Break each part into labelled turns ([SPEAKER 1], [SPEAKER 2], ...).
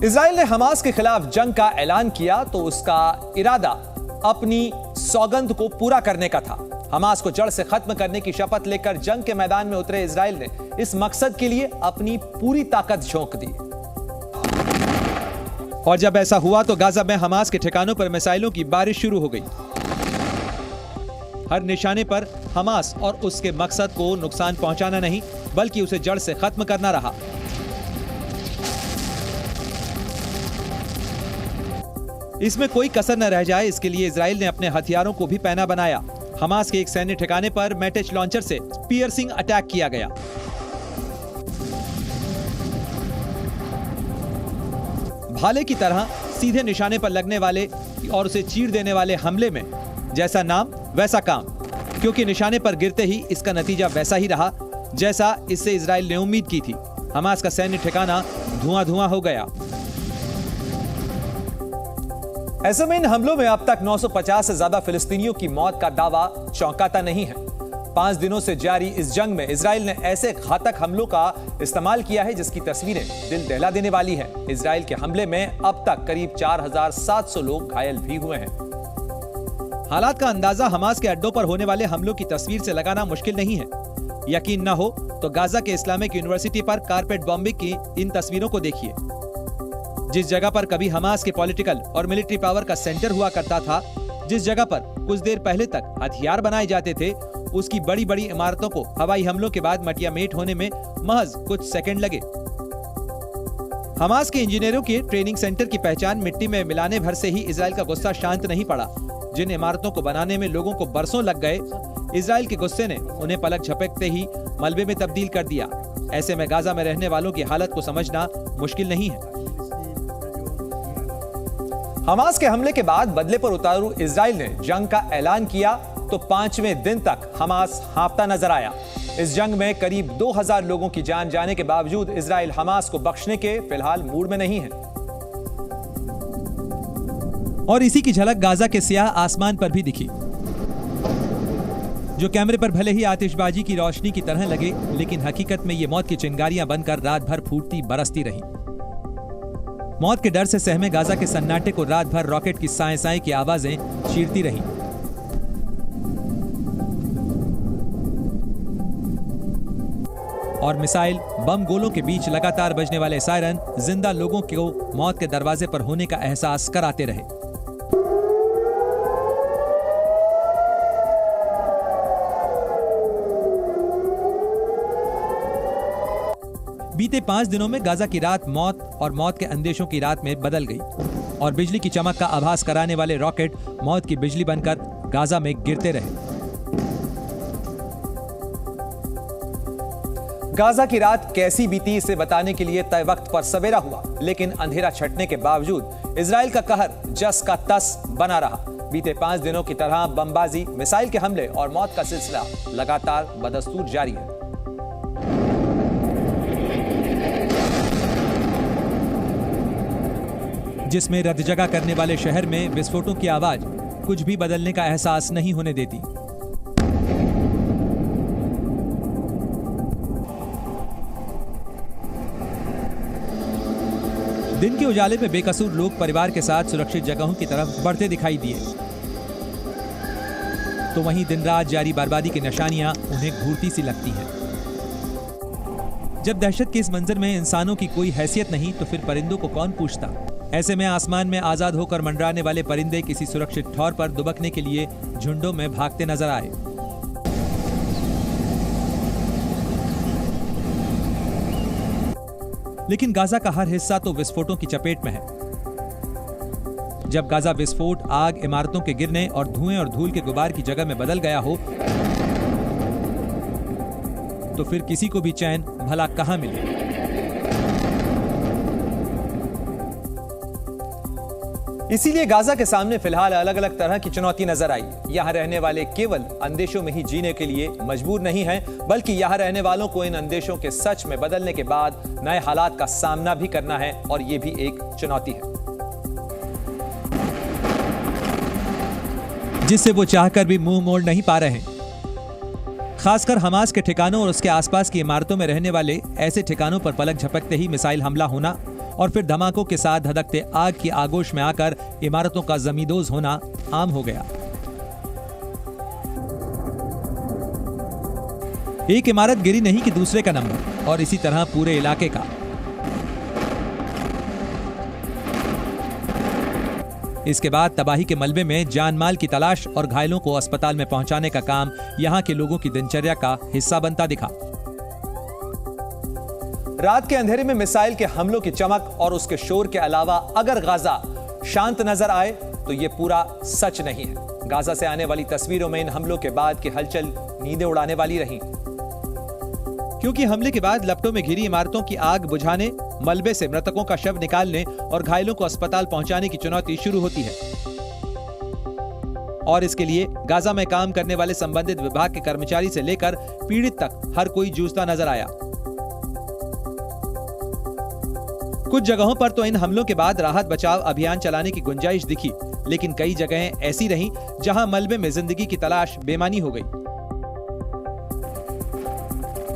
[SPEAKER 1] Israel ने Hamas के खिलाफ जंग का ऐलान किया तो उसका इरादा अपनी सौगंध को पूरा करने का था। हमास को जड़ से खत्म करने की शपथ लेकर जंग के मैदान में उतरे इजराइल ने इस मकसद के लिए अपनी पूरी ताकत झोंक दी। और जब ऐसा हुआ तो गाजा में हमास के ठिकानों पर मिसाइलों की बारिश शुरू हो गई। हर निशाने पर हमास और उसके मकसद को नुकसान पहुंचाना नहीं बल्कि उसे जड़ से खत्म करना रहा। इसमें कोई कसर न रह जाए इसके लिए इजराइल ने अपने हथियारों को भी पैना बनाया। हमास के एक सैन्य ठिकाने पर मैटेच लॉन्चर से पियर्सिंग अटैक किया गया। भाले की तरह सीधे निशाने पर लगने वाले और उसे चीर देने वाले हमले में जैसा नाम वैसा काम, क्योंकि निशाने पर गिरते ही इसका नतीजा वैसा ही रहा जैसा इससे इजराइल ने उम्मीद की थी। हमास का सैन्य ठिकाना धुआं-धुआं हो गया। ऐसे में इन हमलों में अब तक 950 से ज्यादा फिलिस्तीनियों की मौत का दावा चौंकाता नहीं है। 5 दिनों से जारी इस जंग में इजराइल ने ऐसे घातक हमलों का इस्तेमाल किया है जिसकी तस्वीरें दिल दहला देने वाली हैं। इजराइल के हमले में अब तक करीब 4700 लोग घायल भी हुए हैं। हालात का अंदाजा हमास के अड्डों पर होने वाले हमलों की तस्वीर से लगाना मुश्किल नहीं है। यकीन न हो तो गाजा के इस्लामिक यूनिवर्सिटी पर कारपेट बॉम्बिंग की इन तस्वीरों को देखिए। जिस जगह पर कभी हमास के पॉलिटिकल और मिलिट्री पावर का सेंटर हुआ करता था, जिस जगह पर कुछ देर पहले तक हथियार बनाए जाते थे, उसकी बड़ी बड़ी इमारतों को हवाई हमलों के बाद मटियामेट होने में महज कुछ सेकंड लगे। हमास के इंजीनियरों के ट्रेनिंग सेंटर की पहचान मिट्टी में मिलाने भर से ही इजराइल का गुस्सा शांत नहीं पड़ा। जिन इमारतों को बनाने में लोगों को बरसों लग गए, इजराइल के गुस्से ने उन्हें पलक झपकते ही मलबे में तब्दील कर दिया। ऐसे में गाजा में रहने वालों की हालत को समझना मुश्किल नहीं है। हमास के हमले के बाद बदले पर उतारू इजराइल ने जंग का ऐलान किया तो 5वें दिन तक हमास हाँफता नजर आया। इस जंग में करीब 2000 लोगों की जान जाने के बावजूद इजराइल हमास को बख्शने के फिलहाल मूड में नहीं है। और इसी की झलक गाजा के स्याह आसमान पर भी दिखी, जो कैमरे पर भले ही आतिशबाजी की रोशनी की तरह लगे, लेकिन हकीकत में ये मौत की चिंगारियां बनकर रात भर फूटती बरसती रही। मौत के डर से सहमे गाजा के सन्नाटे को रात भर रॉकेट की साएं साएं की आवाजें चीरती रहीं। और मिसाइल बम गोलों के बीच लगातार बजने वाले सायरन जिंदा लोगों को मौत के दरवाजे पर होने का एहसास कराते रहे। बीते 5 दिनों में गाजा की रात मौत और मौत के अंदेशों की रात में बदल गई और बिजली की चमक का आभास कराने वाले रॉकेट मौत की बिजली बनकर गाजा में गिरते रहे। गाजा की रात कैसी बीती इसे बताने के लिए तय वक्त पर सवेरा हुआ, लेकिन अंधेरा छटने के बावजूद इजराइल का कहर जस का तस बना रहा। बीते 5 दिनों की तरह बमबाजी, मिसाइल के हमले और मौत का सिलसिला लगातार बदस्तूर जारी है। जिसमें रद्दजगा करने वाले शहर में विस्फोटों की आवाज कुछ भी बदलने का एहसास नहीं होने देती। दिन के उजाले में बेकसूर लोग परिवार के साथ सुरक्षित जगहों की तरफ बढ़ते दिखाई दिए, तो वहीं दिन रात जारी बर्बादी की निशानियां उन्हें घूरती सी लगती हैं। जब दहशत के इस मंजर में इंसानों की कोई हैसियत नहीं तो फिर परिंदों को कौन पूछता। ऐसे में आसमान में आजाद होकर मंडराने वाले परिंदे किसी सुरक्षित ठौर पर दुबकने के लिए झुंडों में भागते नजर आए। लेकिन गाजा का हर हिस्सा तो विस्फोटों की चपेट में है। जब गाजा विस्फोट, आग, इमारतों के गिरने और धुएं और धूल के गुबार की जगह में बदल गया हो तो फिर किसी को भी चैन भला कहां मिले। इसीलिए गाजा के सामने फिलहाल अलग अलग तरह की चुनौती नजर आई। यहां रहने वाले केवल अंदेशों में ही जीने के लिए मजबूर नहीं हैं, बल्कि यहां रहने वालों को इन अंदेशों के सच में बदलने के बाद नए हालात का सामना भी करना है, और यह भी एक चुनौती है जिससे वो चाहकर भी मुंह मोड़ नहीं पा रहे। खासकर हमास के ठिकानों और उसके आसपास की इमारतों में रहने वाले ऐसे ठिकानों पर पलक झपकते ही मिसाइल हमला होना और फिर धमाकों के साथ धधकते आग की आगोश में आकर इमारतों का जमींदोज होना आम हो गया। एक इमारत गिरी नहीं कि दूसरे का नंबर, और इसी तरह पूरे इलाके का। इसके बाद तबाही के मलबे में जान माल की तलाश और घायलों को अस्पताल में पहुंचाने का काम यहां के लोगों की दिनचर्या का हिस्सा बनता दिखा। रात के अंधेरे में मिसाइल के हमलों की चमक और उसके शोर के अलावा अगर गाजा शांत नजर आए तो यह पूरा सच नहीं है। गाजा से आने वाली तस्वीरों में इन हमलों के बाद की हलचल नींदें उड़ाने वाली रही, क्योंकि हमले के बाद लपटों में घिरी इमारतों की आग बुझाने, मलबे से मृतकों का शव निकालने और घायलों को अस्पताल पहुंचाने की चुनौती शुरू होती है। और इसके लिए गाजा में काम करने वाले संबंधित विभाग के कर्मचारी से लेकर पीड़ित तक हर कोई जूझता नजर आया। कुछ जगहों पर तो इन हमलों के बाद राहत बचाव अभियान चलाने की गुंजाइश दिखी, लेकिन कई जगहें ऐसी रहीं जहां मलबे में जिंदगी की तलाश बेमानी हो गई।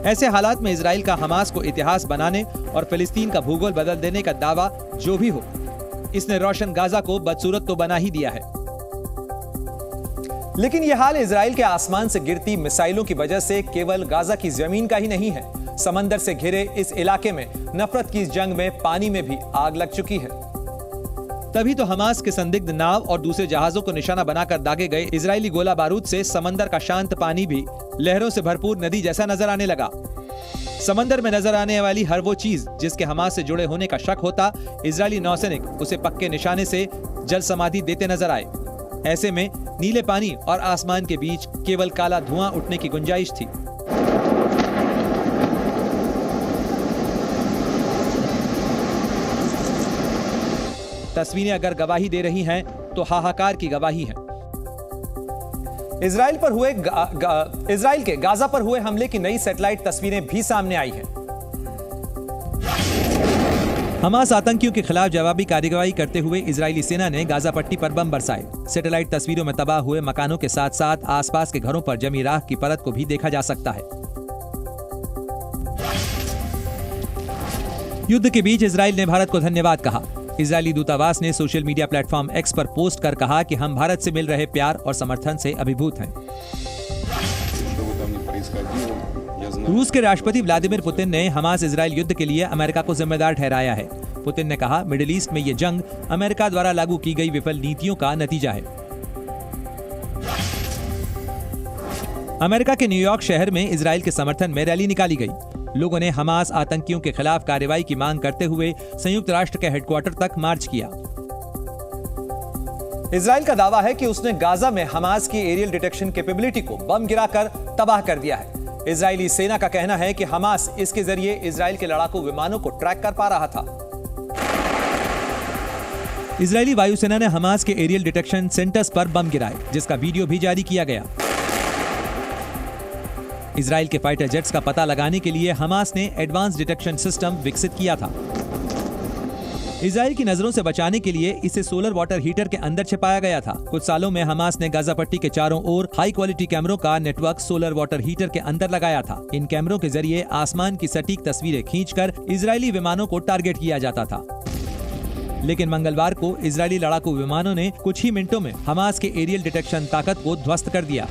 [SPEAKER 1] ऐसे हालात में इजराइल का हमास को इतिहास बनाने और फिलिस्तीन का भूगोल बदल देने का दावा जो भी हो, इसने रोशन गाजा को बदसूरत तो बना ही दिया है। लेकिन यह हाल इजराइल के आसमान से गिरती मिसाइलों की वजह से केवल गाजा की जमीन का ही नहीं है। समंदर से घिरे इस इलाके में नफरत की इस जंग में पानी में भी आग लग चुकी है। तभी तो हमास के संदिग्ध नाव और दूसरे जहाजों को निशाना बनाकर दागे गए इजरायली गोला बारूद से समंदर का शांत पानी भी लहरों से भरपूर नदी जैसा नजर आने लगा। समंदर में नजर आने वाली हर वो चीज जिसके हमास से जुड़े होने का शक होता, इजरायली नौसैनिक उसे पक्के निशाने से जल समाधि देते नजर आए। ऐसे में नीले पानी और आसमान के बीच केवल काला धुआं उठने की गुंजाइश थी। तस्वीरें अगर गवाही दे रही हैं तो हाहाकार की गवाही है। इजराइल के गाजा पर हुए हमले की नई सैटेलाइट तस्वीरें भी सामने आई हैं। हमास आतंकियों के खिलाफ जवाबी कार्रवाई करते हुए इजरायली सेना ने गाजा पट्टी पर बम बरसाए। सैटेलाइट तस्वीरों में तबाह हुए मकानों के साथ साथ आसपास के घरों पर जमी राख की परत को भी देखा जा सकता है। युद्ध के बीच इजराइल ने भारत को धन्यवाद कहा। इजरायली दूतावास ने सोशल मीडिया प्लेटफॉर्म एक्स पर पोस्ट कर कहा कि हम भारत से मिल रहे प्यार और समर्थन से अभिभूत हैं। रूस के राष्ट्रपति व्लादिमीर पुतिन ने हमास इजराइल युद्ध के लिए अमेरिका को जिम्मेदार ठहराया है। पुतिन ने कहा, मिडिल ईस्ट में ये जंग अमेरिका द्वारा लागू की गई विफल नीतियों का नतीजा है। अमेरिका के न्यूयॉर्क शहर में इजराइल के समर्थन में रैली निकाली गई। लोगों ने हमास आतंकियों के खिलाफ कार्रवाई की मांग करते हुए संयुक्त राष्ट्र के हेडक्वार्टर तक मार्च किया। इजराइल का दावा है कि उसने गाजा में हमास की एरियल डिटेक्शन कैपेबिलिटी को बम गिराकर तबाह कर दिया है। इजरायली सेना का कहना है कि हमास इसके जरिए इजराइल के लड़ाकू विमानों को ट्रैक कर पा रहा था। इजरायली वायुसेना ने हमास के एरियल डिटेक्शन सेंटर्स पर बम गिराए, जिसका वीडियो भी जारी किया गया। इजराइल के फाइटर जेट्स का पता लगाने के लिए हमास ने एडवांस डिटेक्शन सिस्टम विकसित किया था। इजराइल की नजरों से बचाने के लिए इसे सोलर वाटर हीटर के अंदर छिपाया गया था। कुछ सालों में हमास ने गाजा पट्टी के चारों ओर हाई क्वालिटी कैमरों का नेटवर्क सोलर वाटर हीटर के अंदर लगाया था। इन कैमरों के जरिए आसमान की सटीक तस्वीरें खींचकर इजरायली विमानों को टारगेट किया जाता था। लेकिन मंगलवार को इजरायली लड़ाकू विमानों ने कुछ ही मिनटों में हमास के एरियल डिटेक्शन ताकत को ध्वस्त कर दिया।